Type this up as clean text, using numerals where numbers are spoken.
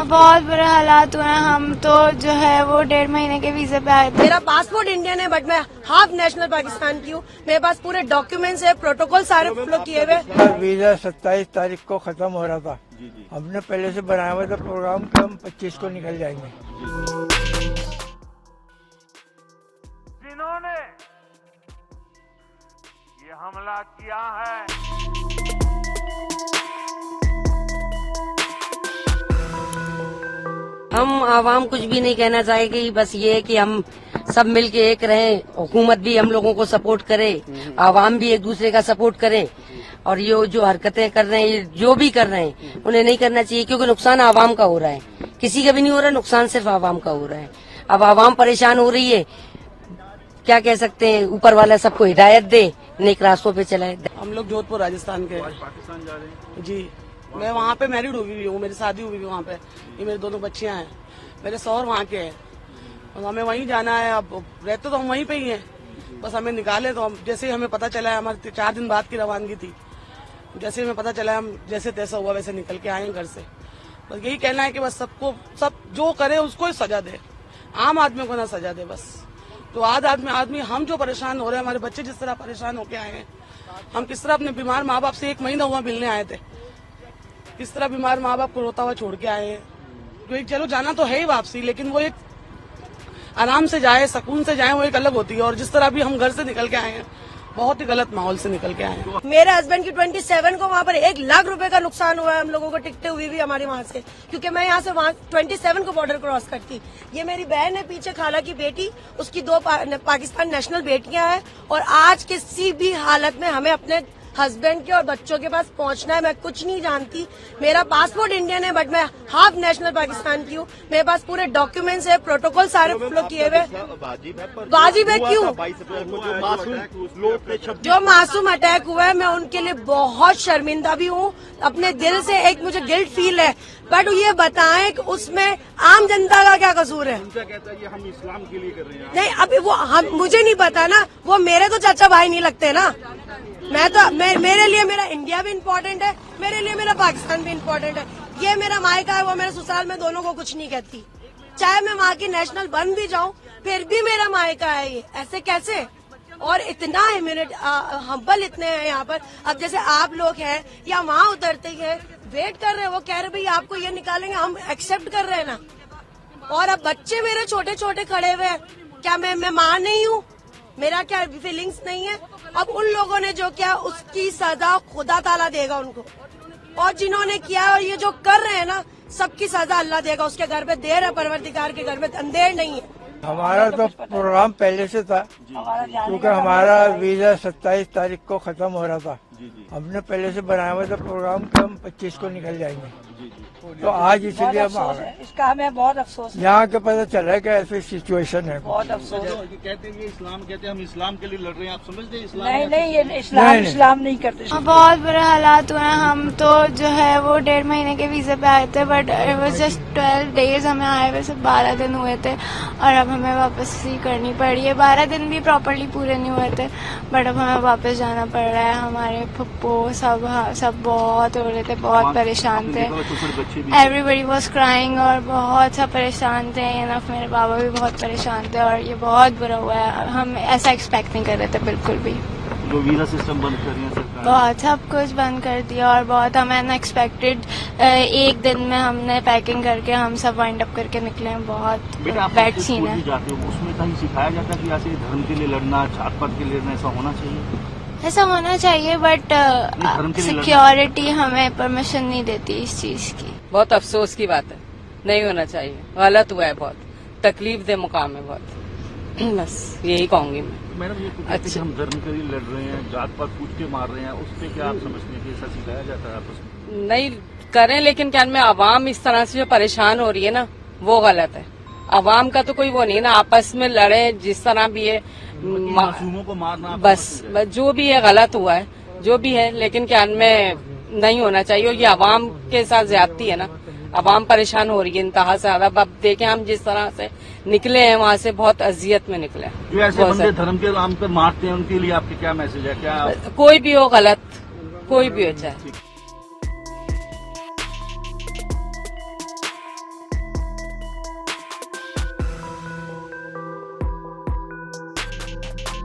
बहुत बुरे हालात हुए हैं। हम तो जो है वो 1.5 महीने के वीजे पे आए थे। मेरा पासपोर्ट इंडियन है बट मैं हाफ नेशनल पाकिस्तान की हूँ। मेरे पास पूरे डॉक्यूमेंट्स है, प्रोटोकॉल सारे फॉलो किए हुए। वीजा 27 तारीख को खत्म हो रहा था। हमने पहले से बनाया हुआ था प्रोग्राम कि हम 25 को निकल जाएंगे। जिन्होंने ये हमला किया है, हम आवाम कुछ भी नहीं कहना चाहेगी, बस ये है कि हम सब मिलके एक रहें, हुकूमत भी हम लोगों को सपोर्ट करे, आवाम भी एक दूसरे का सपोर्ट करे। और ये जो हरकतें कर रहे हैं, ये जो भी कर रहे हैं, उन्हें नहीं करना चाहिए, क्योंकि नुकसान आवाम का हो रहा है, किसी का भी नहीं हो रहा, नुकसान सिर्फ आवाम का हो रहा है। अब आवाम परेशान हो रही है, क्या कह सकते हैं, ऊपर वाला सबको हिदायत दे, नेक रास्तों पे चलाए। हम लोग जोधपुर राजस्थान के पाकिस्तान जा रहे हैं जी। मैं वहाँ पे मैरिड हुई हूँ, मेरी शादी हुई है वहाँ पे। ये मेरे दोनों बच्चियाँ हैं, मेरे शौहर वहाँ के हैं और हमें वहीं जाना है। अब रहते तो हम वहीं पे ही हैं, बस हमें निकाले तो हम, जैसे ही हमें पता चला है, हमारी 4 दिन बाद की रवानगी थी, जैसे ही हमें पता चला हम जैसे तैसा हुआ वैसे निकल के आए घर से। बस यही कहना है कि बस सबको, सब जो करे उसको ही सजा दे, आम आदमी को ना सजा दे। बस तो आदमी हम जो परेशान हो रहे हैं, हमारे बच्चे जिस तरह परेशान होके आए हैं, हम किस तरह अपने बीमार माँ बाप से 1 महीना हुआ मिलने आए थे, किस तरह बीमार माँ बाप को रोता हुआ छोड़ के आए हैं। जो एक, चलो जाना तो है ही वापसी, लेकिन वो एक आराम से जाए, सुकून से जाए, वो एक अलग होती है। और जिस तरह अभी हम घर से निकल के आए हैं, बहुत ही गलत माहौल से निकल के आए हैं। मेरे हस्बैंड की 27 को वहाँ पर 1 लाख रुपए का नुकसान हुआ है हम लोगों को, टिकटें हुई भी हमारी वहाँ से, क्योंकि मैं यहाँ से वहाँ 27 को बॉर्डर क्रॉस करती। ये मेरी बहन है पीछे, खाला की बेटी, उसकी 2 पाकिस्तान नेशनल बेटियां हैं। और आज किसी भी हालत में हमें अपने हस्बैंड के और बच्चों के पास पहुंचना है। मैं कुछ नहीं जानती, मेरा पासपोर्ट इंडियन है बट मैं हाफ नेशनल पाकिस्तान की हूँ। मेरे पास पूरे डॉक्यूमेंट्स है, प्रोटोकॉल सारे फॉलो किए हुए। वाजिब है क्यों? जो मासूम अटैक हुआ है, मैं उनके लिए बहुत शर्मिंदा भी हूँ, अपने दिल से एक मुझे गिल्ट फील है। बट ये बताएं कि उसमें आम जनता का क्या कसूर है? कहता है ये हम इस्लाम के लिए कर रहे हैं। नहीं, अभी वो मुझे नहीं पता ना, वो मेरे तो चाचा भाई नहीं लगते ना। मेरे लिए मेरा इंडिया भी इम्पोर्टेंट है, मेरे लिए मेरा पाकिस्तान भी इम्पोर्टेंट है। ये मेरा मायका है, वो मेरे ससुराल में, दोनों को कुछ नहीं कहती। चाहे मैं वहाँ की नेशनल बन भी जाऊँ, फिर भी मेरा मायका है ये। ऐसे कैसे? और इतना हम्बल इतने हैं यहाँ पर। अब जैसे आप लोग हैं या वहाँ उतरते हैं, वेट कर रहे हैं, वो कह रहे भाई आपको ये निकालेंगे, हम एक्सेप्ट कर रहे हैं ना। और अब बच्चे मेरे छोटे छोटे खड़े हुए हैं, क्या मैं माँ नहीं हूँ? मेरा क्या फीलिंग्स नहीं है? अब उन लोगों ने जो किया उसकी सजा खुदा ताला देगा उनको, और जिन्होंने किया और ये जो कर रहे हैं ना, सबकी सजा अल्लाह देगा। उसके घर पे देर है, परवरदिगार के घर में अंधेर नहीं है। हमारा तो प्रोग्राम पहले से था, क्योंकि हमारा वीजा 27 तारीख को खत्म हो रहा था। हमने पहले से बनाया हुआ था प्रोग्राम कि हम 25 को निकल जाएंगे। तो आज इसलिए हम आ गए। इसका हमें बहुत अफसोस है। यहाँ के पता चला कि ऐसी सिचुएशन है। बहुत अफसोस। कहते हैं ये इस्लाम, कहते हैं हम इस्लाम के लिए लड़ रहे हैं, आप समझते हैं इस्लाम? नहीं, ये इस्लाम नहीं करते। बहुत बुरे हालात हुए हैं। हम तो जो है वो 1.5 महीने के वीजे पे आए थे, but it was just 12 days हमें आए हुए, सिर्फ 12 दिन हुए थे और अब हमें वापसी करनी पड़ी है। 12 दिन भी प्रॉपरली पूरे नहीं हुए थे, बट अब हमें वापस जाना पड़ रहा है। हमारे पप्पू सब बहुत हो रहे थे, बहुत परेशान थे। एवरीबडी वॉज क्राइंग और बहुत सब परेशान थे। इनफ मेरे बाबा भी बहुत परेशान थे और ये बहुत बुरा हुआ है। हम ऐसा एक्सपेक्ट नहीं कर रहे थे बिल्कुल भी। जो वीजा सिस्टम बंद कर रही है सरकार, बहुत सब कुछ बंद कर दिया और बहुत हमें अनएक्सपेक्टेड 1 दिन में हमने पैकिंग करके हम सब वाइंड अप करके निकले हैं। बहुत बैड सीन है। जाते हो उसमें कहीं सिखाया जाता है कि ऐसे धर्म के लिए लड़ना, जात पात के लिए लड़ना, ऐसा होना चाहिए? ऐसा होना चाहिए, बट सिक्योरिटी हमें परमिशन नहीं देती इस चीज की। बहुत अफसोस की बात है, नहीं होना चाहिए, गलत हुआ है, बहुत तकलीफ दे मुकाम है बहुत। बस यही कहूंगी मैं। मैडम ये तो कहते हैं कि हम धर्म के लिए लड़ रहे हैं, जात पात पूछ के मार रहे हैं, उस पर क्या आप समझते हैं कि ऐसा सिखाया जाता है आपस में? नहीं करें, लेकिन क्या में आवाम इस तरह से जो परेशान हो रही है ना, वो गलत है। आवाम का तो कोई वो नहीं ना, आपस में लड़े जिस तरह भी है, मासूमों को मारना, बस जो भी है गलत हुआ है, जो भी है, लेकिन क्या में नहीं होना चाहिए। और ये आवाम के साथ ज्यादती है ना, आवाम परेशान हो रही है इंतहा से ज्यादा। अब देखें हम जिस तरह से निकले हैं वहाँ से, बहुत अजियत में निकले। जो ऐसे बंदे धर्म के नाम पे मारते हैं, उनके लिए आपके क्या मैसेज है? क्या कोई भी हो गलत, कोई भी हो चाहे।